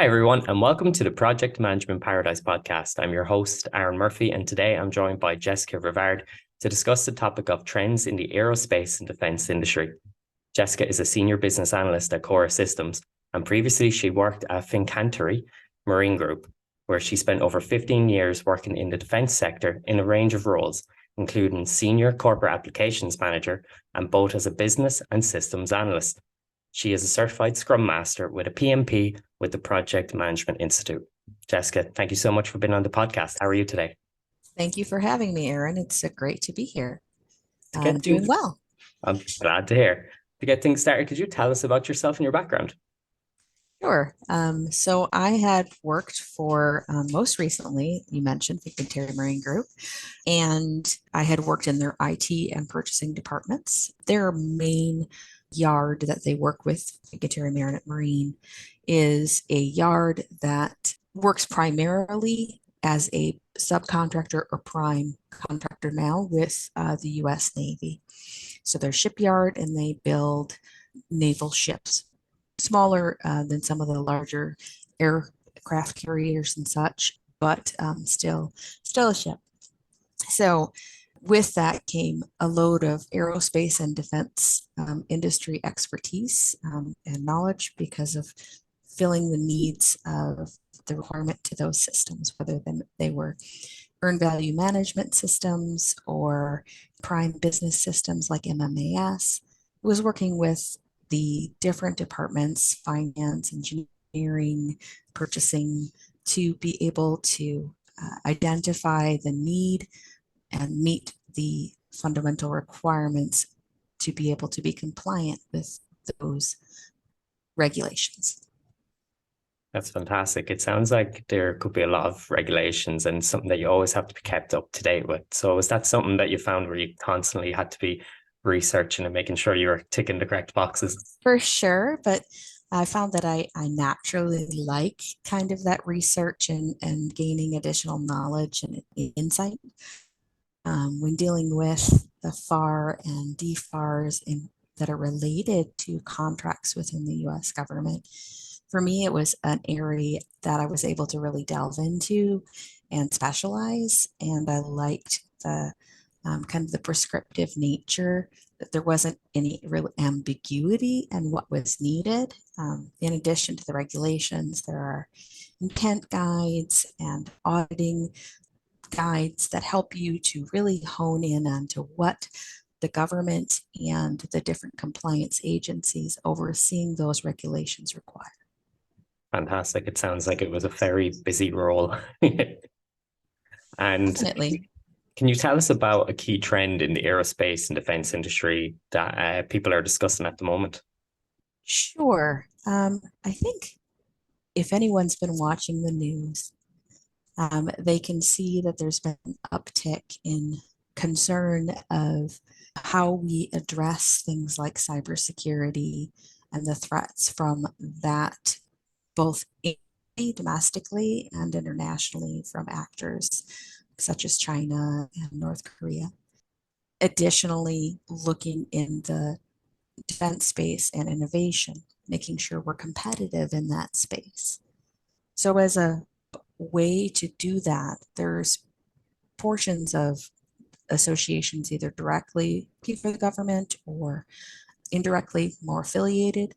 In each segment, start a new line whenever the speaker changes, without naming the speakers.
Hi, everyone, and welcome to the Project Management Paradise podcast. I'm your host, Aaron Murphy, and today I'm joined by Jessica Rivard to discuss the topic of trends in the aerospace and defense industry. Jessica is a senior business analyst at Cora Systems, and previously she worked at Fincantieri Marine Group, where she spent over 15 years working in the defense sector in a range of roles, including senior corporate applications manager and both as a business and systems analyst. She is a certified Scrum Master with a PMP with the Project Management Institute. Jessica, thank you so much for being on the podcast. How are you today?
Thank you for having me, Aaron. It's great to be here.
I'm
Doing well.
I'm glad to hear. To get things started, could you tell us about yourself and your background?
Sure. So I had worked for most recently, you mentioned Fincantieri Marine Group, and I had worked in their IT and purchasing departments. Their main yard that they work with, Fincantieri Marine, is a yard that works primarily as a subcontractor or prime contractor now with the U.S. Navy. So they're shipyard and they build naval ships, smaller than some of the larger aircraft carriers and such, but still a ship. So with that came a load of aerospace and defense industry expertise and knowledge because of filling the needs of the requirement to those systems, whether they were earned value management systems or prime business systems like MMAS. It was working with the different departments, finance, engineering, purchasing, to be able to identify the need and meet the fundamental requirements to be able to be compliant with those regulations.
That's fantastic. It sounds like there could be a lot of regulations and something that you always have to be kept up to date with. So is that something that you found where you constantly had to be researching and making sure you were ticking the correct boxes?
For sure, but I found that I naturally like kind of that research and gaining additional knowledge and insight when dealing with the FAR and DFARs that are related to contracts within the US government. For me, it was an area that I was able to really delve into and specialize, and I liked the kind of the prescriptive nature, that there wasn't any real ambiguity in what was needed. In addition to the regulations, there are intent guides and auditing guides that help you to really hone in onto what the government and the different compliance agencies overseeing those regulations require.
Fantastic. It sounds like it was a very busy role. And
Definitely.
can you tell us about a key trend in the aerospace and defense industry that people are discussing at the moment?
Sure. I think if anyone's been watching the news, they can see that there's been an uptick in concern of how we address things like cybersecurity and the threats from that, both domestically and internationally from actors such as China and North Korea. Additionally, looking in the defense space and innovation, making sure we're competitive in that space. So, as a way to do that, there's portions of associations either directly for the government or indirectly more affiliated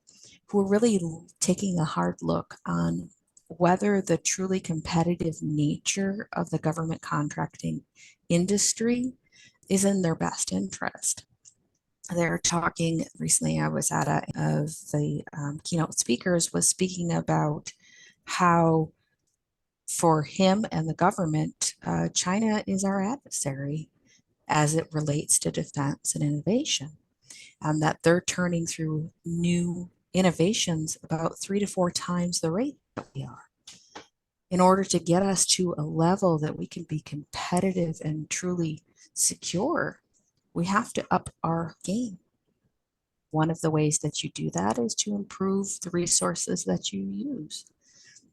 who are really taking a hard look on whether the truly competitive nature of the government contracting industry is in their best interest. They're talking recently, I was at of the keynote speakers was speaking about how for him and the government, China is our adversary as it relates to defense and innovation, and that they're turning through new innovations about 3 to 4 times the rate that we are. In order to get us to a level that we can be competitive and truly secure, we have to up our game. One of the ways that you do that is to improve the resources that you use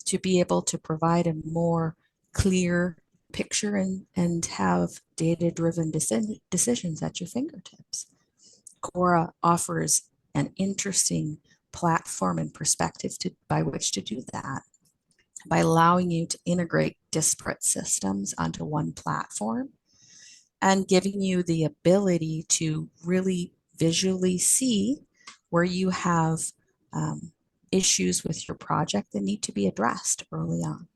to be able to provide a more clear picture and have data-driven decisions at your fingertips. Cora offers an interesting platform and perspective by which to do that. by allowing you to integrate disparate systems onto one platform and giving you the ability to really visually see where you have issues with your project that need to be addressed early on.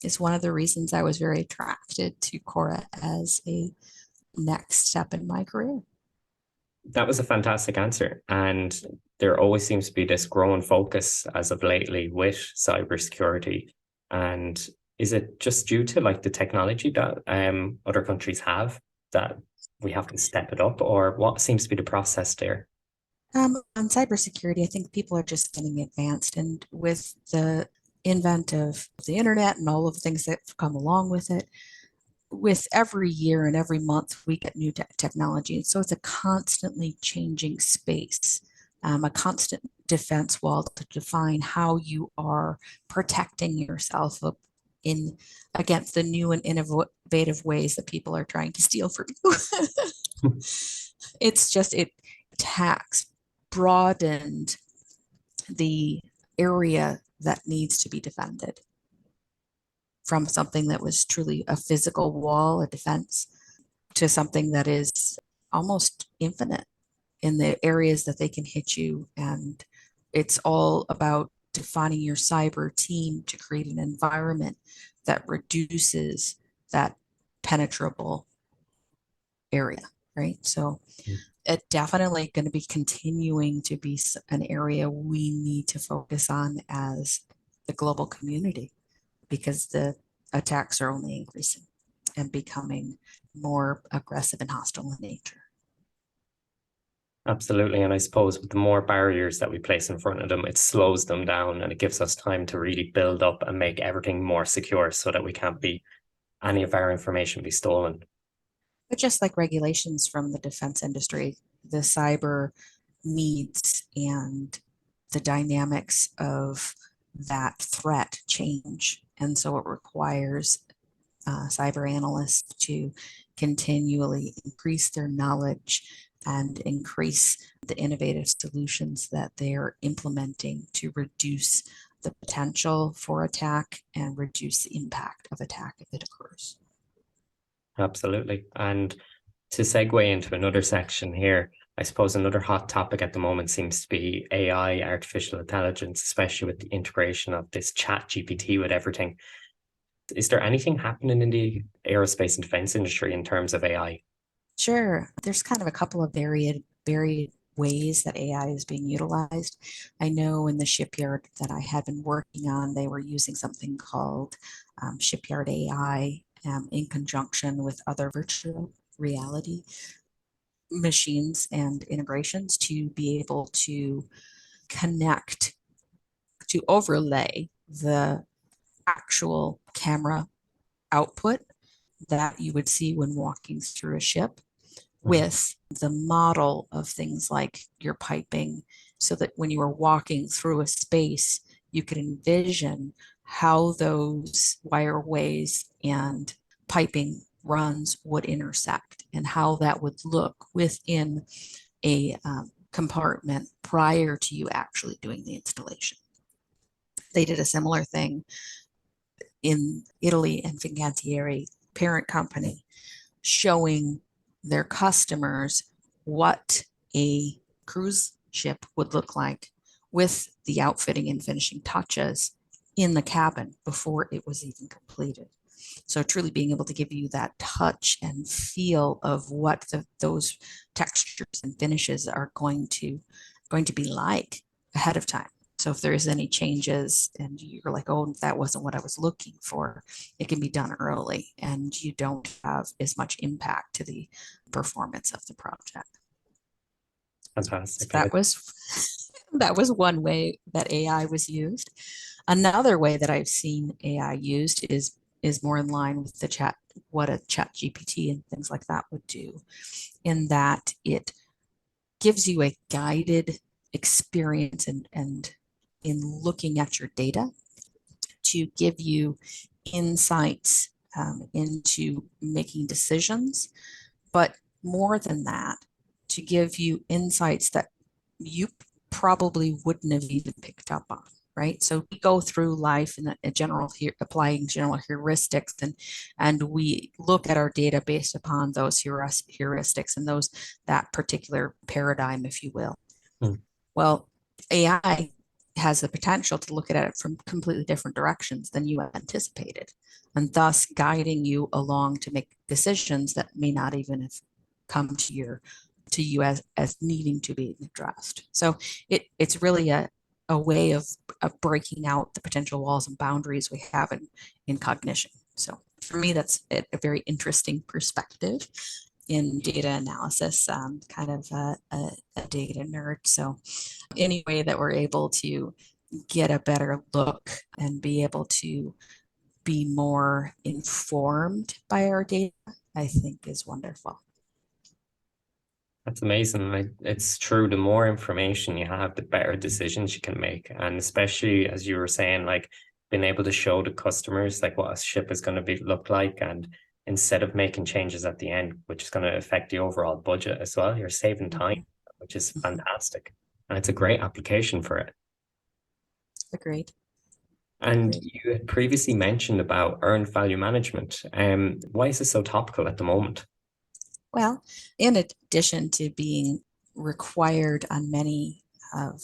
It's one of the reasons I was very attracted to Cora as a next step in my career.
That was a fantastic answer. And there always seems to be this growing focus as of lately with cybersecurity. And is it just due to like the technology that other countries have that we have to step it up, or what seems to be the process there?
On cybersecurity, I think people are just getting advanced, and with the invent of the internet and all of the things that have come along with it, with every year and every month, we get new technology. And so it's a constantly changing space, a constant defense wall to define how you are protecting yourself in against the new and innovative ways that people are trying to steal from you. It's just, it attacks, broadened the area that needs to be defended from something that was truly a physical wall, a defense, to something that is almost infinite in the areas that they can hit you. And it's all about defining your cyber team to create an environment that reduces that penetrable area, right? So it definitely going to be continuing to be an area we need to focus on as the global community, because the attacks are only increasing and becoming more aggressive and hostile in nature.
Absolutely. And I suppose with the more barriers that we place in front of them, it slows them down and it gives us time to really build up and make everything more secure so that we can't be any of our information be stolen.
But just like regulations from the defense industry, the cyber needs and the dynamics of that threat change. And so it requires cyber analysts to continually increase their knowledge and increase the innovative solutions that they're implementing to reduce the potential for attack and reduce the impact of attack if it occurs.
Absolutely. And to segue into another section here, I suppose another hot topic at the moment seems to be AI, artificial intelligence, especially with the integration of this chat GPT with everything. Is there anything happening in the aerospace and defense industry in terms of AI?
Sure. There's kind of a couple of varied ways that AI is being utilized. I know in the shipyard that I had been working on, they were using something called shipyard AI in conjunction with other virtual reality machines and integrations to be able to connect, to overlay the actual camera output that you would see when walking through a ship with the model of things like your piping, so that when you were walking through a space, you could envision how those wireways and piping runs would intersect and how that would look within a compartment prior to you actually doing the installation. They did a similar thing in Italy and Fincantieri, parent company, showing their customers what a cruise ship would look like with the outfitting and finishing touches in the cabin before it was even completed. So truly being able to give you that touch and feel of what those textures and finishes are going to be like ahead of time. So if there is any changes and you're like, oh, that wasn't what I was looking for, it can be done early and you don't have as much impact to the performance of the project.
Fantastic.
So that was one way that AI was used. Another way that I've seen AI used is more in line with what a chat GPT and things like that would do, in that it gives you a guided experience and in looking at your data to give you insights into making decisions, but more than that, to give you insights that you probably wouldn't have even picked up on. right? So we go through life in a general applying general heuristics, and we look at our data based upon those heuristics and that particular paradigm, if you will. Well, AI has the potential to look at it from completely different directions than you anticipated, and thus guiding you along to make decisions that may not even have come to you as needing to be addressed. So it's really a way of breaking out the potential walls and boundaries we have in cognition. So for me, that's a very interesting perspective in data analysis, kind of a data nerd. So any way that we're able to get a better look and be able to be more informed by our data, I think is wonderful.
That's amazing. It's true. The more information you have, the better decisions you can make. And especially as you were saying, like being able to show the customers like what a ship is going to look like. And instead of making changes at the end, which is going to affect the overall budget as well, you're saving time, which is fantastic. And it's a great application for it.
Agreed.
And you had previously mentioned about earned value management. Why is this so topical at the moment?
Well, in addition to being required on many of,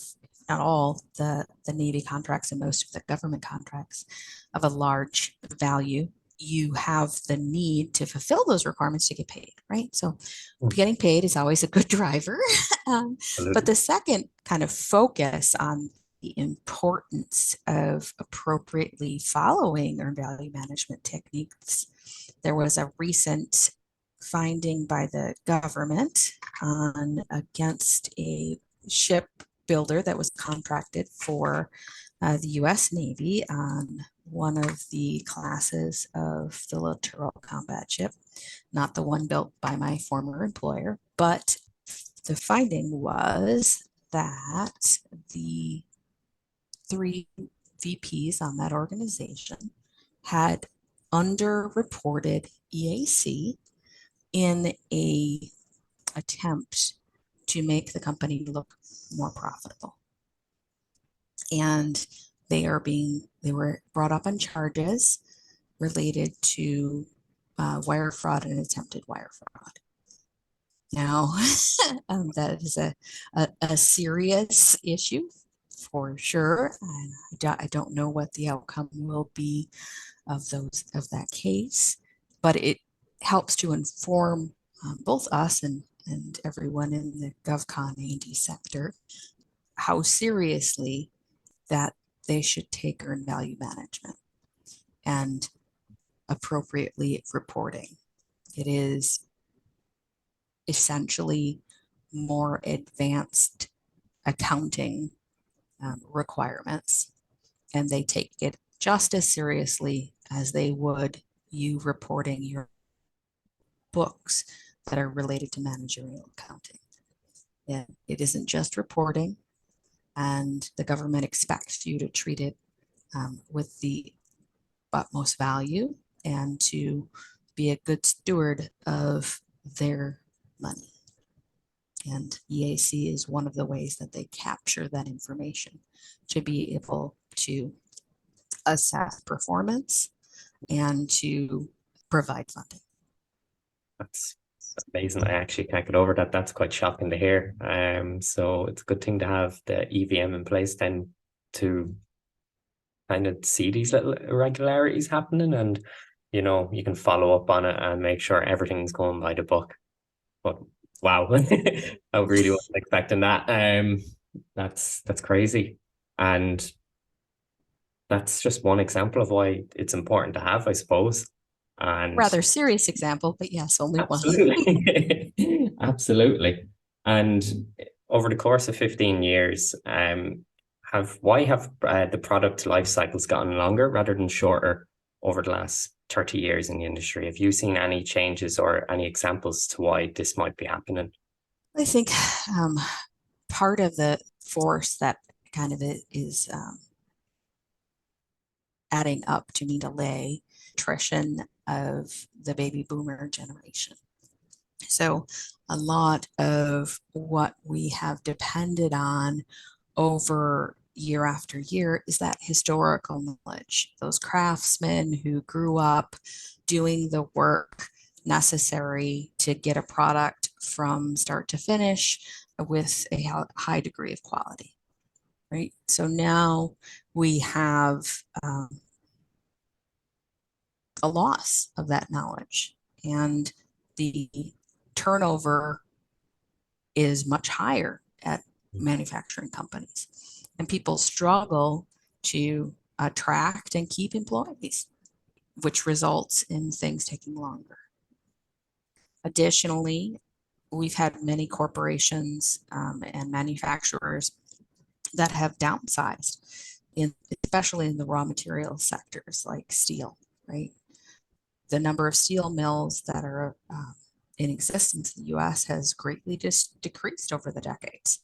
not all, the Navy contracts and most of the government contracts of a large value, you have the need to fulfill those requirements to get paid, right? So getting paid is always a good driver. But the second kind of focus on the importance of appropriately following earned value management techniques, there was a recent finding by the government against a ship builder that was contracted for the U.S. Navy on one of the classes of the littoral combat ship, not the one built by my former employer, but the finding was that the 3 VPs on that organization had underreported EAC in a attempt to make the company look more profitable. And they were brought up on charges related to wire fraud and attempted wire fraud. Now, that is a serious issue for sure. And I don't know what the outcome will be of that case, but it helps to inform both us and everyone in the GovCon A&D sector how seriously that they should take earned value management and appropriately reporting. It is essentially more advanced accounting requirements, and they take it just as seriously as they would you reporting your books that are related to managerial accounting. It isn't just reporting, and the government expects you to treat it with the utmost value and to be a good steward of their money. And EAC is one of the ways that they capture that information to be able to assess performance and to provide funding.
That's amazing. I actually can't get over that. That's quite shocking to hear. So it's a good thing to have the EVM in place then to kind of see these little irregularities happening, and you can follow up on it and make sure everything's going by the book. But wow, I really wasn't expecting that. That's crazy, and that's just one example of why it's important to have, I suppose. And
rather serious example, but yes, only
absolutely. One. Absolutely. And over the course of 15 years, why have the product life cycles gotten longer rather than shorter over the last 30 years in the industry? Have you seen any changes or any examples to why this might be happening?
I think part of the force that kind of is adding up to me delay attrition of the baby boomer generation. So a lot of what we have depended on over year after year is that historical knowledge, those craftsmen who grew up doing the work necessary to get a product from start to finish with a high degree of quality, right? So now we have a loss of that knowledge, and the turnover is much higher at manufacturing companies, and people struggle to attract and keep employees, which results in things taking longer. Additionally, we've had many corporations and manufacturers that have downsized, especially in the raw material sectors like steel, right? The number of steel mills that are in existence in the US has greatly decreased over the decades.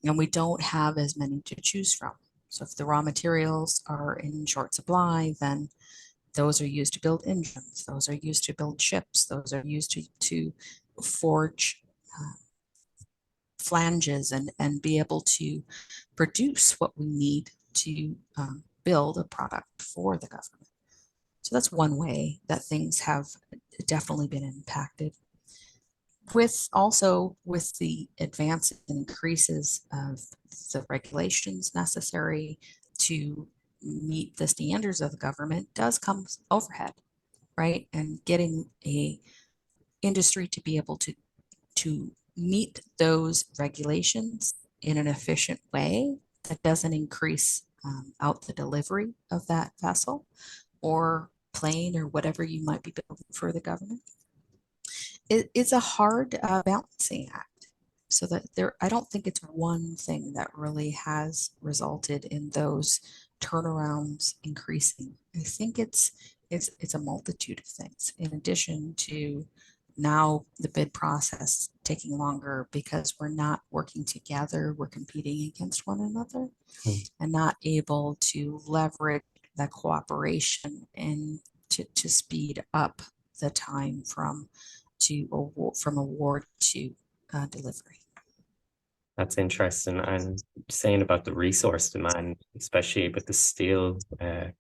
And we don't have as many to choose from. So if the raw materials are in short supply, then those are used to build engines, those are used to build ships, those are used to forge flanges and be able to produce what we need to build a product for the government. So that's one way that things have definitely been impacted. With the advances and increases of the regulations necessary to meet the standards of the government does come overhead, right? And getting a industry to be able to meet those regulations in an efficient way that doesn't increase out the delivery of that vessel or plane or whatever you might be building for the government. It's a hard balancing act. So that I don't think it's one thing that really has resulted in those turnarounds increasing. I think it's a multitude of things in addition to now the bid process taking longer because we're not working together, we're competing against one another and not able to leverage that cooperation and to speed up the time from award to delivery.
That's interesting. And saying about the resource demand, especially with the steel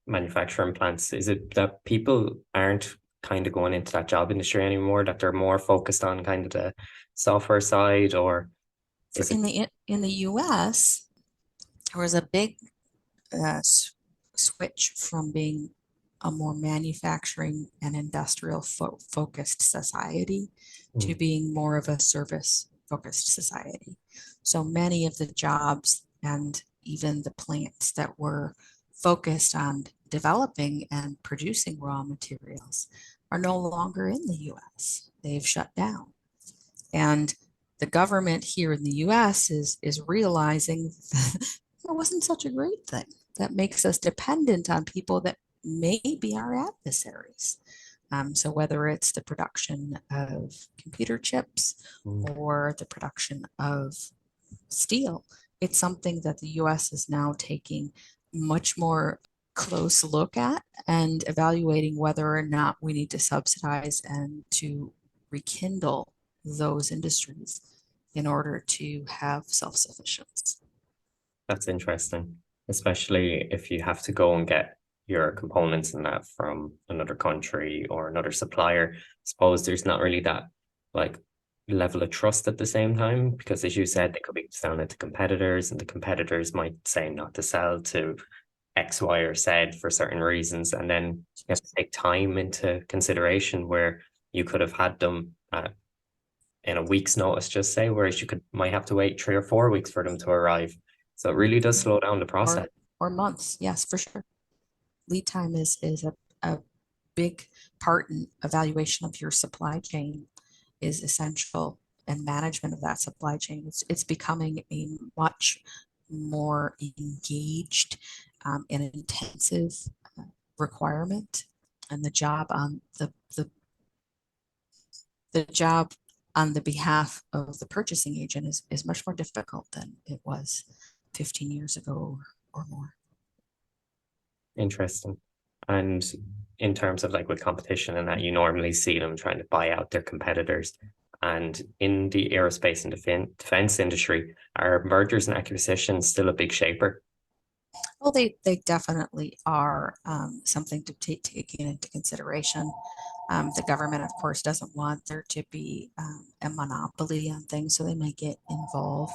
manufacturing plants, is it that people aren't kind of going into that job industry anymore, that they're more focused on kind of the software side, or is
in the US, there was a big switch from being a more manufacturing and industrial focused society to being more of a service focused society. So many of the jobs and even the plants that were focused on developing and producing raw materials are no longer in the US. They've shut down. And the government here in the US is realizing that it wasn't such a great thing. That makes us dependent on people that may be our adversaries. So whether it's the production of computer chips or the production of steel, it's something that the US is now taking much more close look at and evaluating whether or not we need to subsidize and to rekindle those industries in order to have self-sufficiency.
That's interesting, especially if you have to go and get your components and that from another country or another supplier. I suppose there's not really that like level of trust at the same time, because as you said, they could be selling it to competitors and the competitors might say not to sell to X, Y, or Z for certain reasons. And then you have to take time into consideration where you could have had them in a week's notice, just say, whereas you might have to wait 3 or 4 weeks for them to arrive. So it really does slow down the process.
Or months, yes, for sure. Lead time is a big part in evaluation of your supply chain is essential, and management of that supply chain. It's becoming a much more engaged and intensive requirement, and the job on the job on the behalf of the purchasing agent is much more difficult than it was 15 years ago or more.
Interesting. And in terms of like with competition and that, you normally see them trying to buy out their competitors. And in the aerospace and defense industry, are mergers and acquisitions still a big shaper?
Well, they definitely are something to take into consideration. The government, of course, doesn't want there to be a monopoly on things, so they might get involved.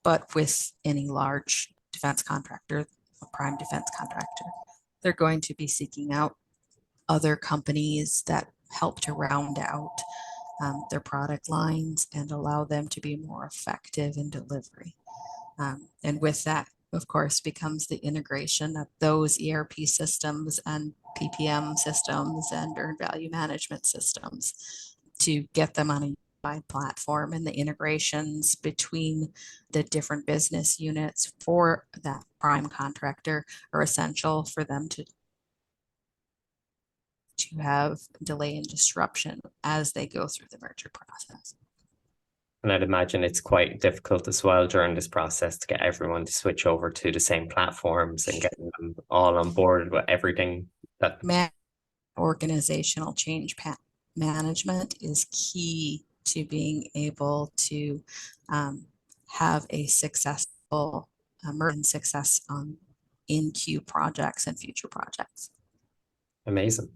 But with any large defense contractor, a prime defense contractor, they're going to be seeking out other companies that help to round out their product lines and allow them to be more effective in delivery. And with that, of course, becomes the integration of those ERP systems and PPM systems and earned value management systems to get them on a unified platform, and the integrations between the different business units for that prime contractor are essential for them to have delay and disruption as they go through the merger process.
And I'd imagine it's quite difficult as well during this process to get everyone to switch over to the same platforms and getting them all on board with everything that
Organizational change management is key to being able to have a successful success on in queue projects and future projects.
Amazing.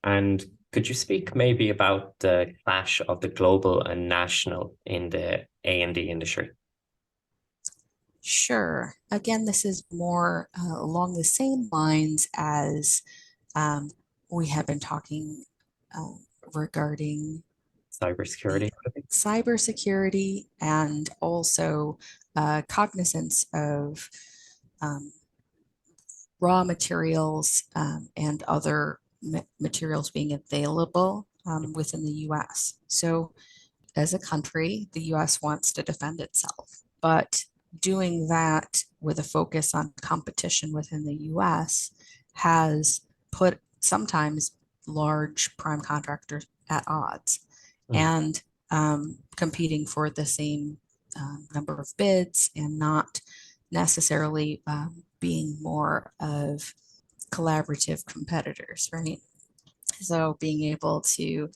And could you speak maybe about the clash of the global and national in the A&D industry?
Sure. Again, this is more along the same lines as we have been talking regarding
Cybersecurity.
cybersecurity and also cognizance of raw materials and other materials being available within the US. So as a country, the US wants to defend itself, but doing that with a focus on competition within the US has put sometimes large prime contractors at odds and competing for the same number of bids and not necessarily being more of collaborative competitors, right? So being able to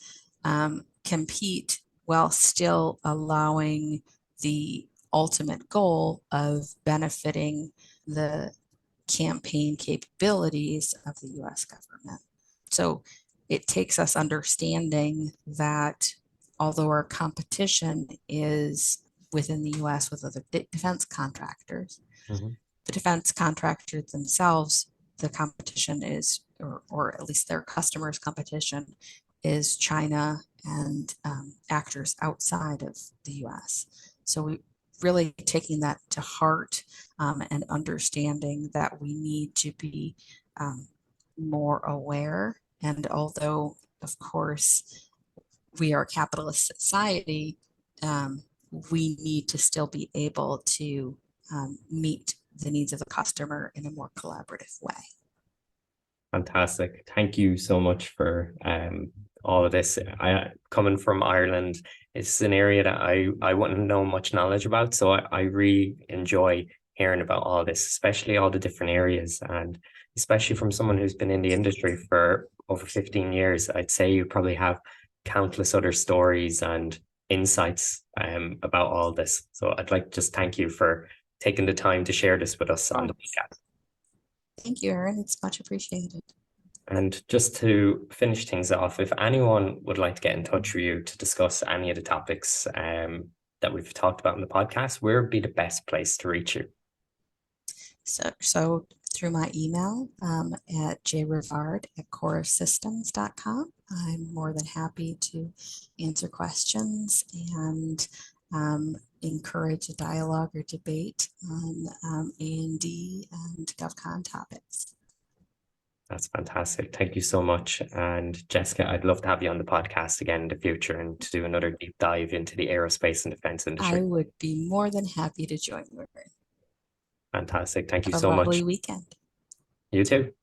compete while still allowing the ultimate goal of benefiting the campaign capabilities of the US government. So it takes us understanding that although our competition is within the US with other defense contractors, the defense contractors themselves, the competition is, or at least their customers' competition is China and actors outside of the US. So we really taking that to heart and understanding that we need to be more aware. And although, of course, we are a capitalist society, we need to still be able to meet the needs of the customer in a more collaborative way.
Fantastic. Thank you so much for all of this. Coming from Ireland, it's an area that I wouldn't know much knowledge about. So I really enjoy hearing about all this, especially all the different areas. And especially from someone who's been in the industry for over 15 years, I'd say you probably have countless other stories and insights about all this. So I'd like to just thank you for taking the time to share this with us on the podcast.
Thank you, Aaron. It's much appreciated.
And just to finish things off, if anyone would like to get in touch with you to discuss any of the topics that we've talked about in the podcast, where would be the best place to reach you?
So through my email at jrivard@corasystems.com. I'm more than happy to answer questions and encourage a dialogue or debate on A&D and GovCon topics.
That's fantastic. Thank you so much. And Jessica, I'd love to have you on the podcast again in the future and to do another deep dive into the aerospace and defense industry.
I would be more than happy to join you.
Fantastic. Thank you
Have
so
a
much.
lovely weekend.
You too.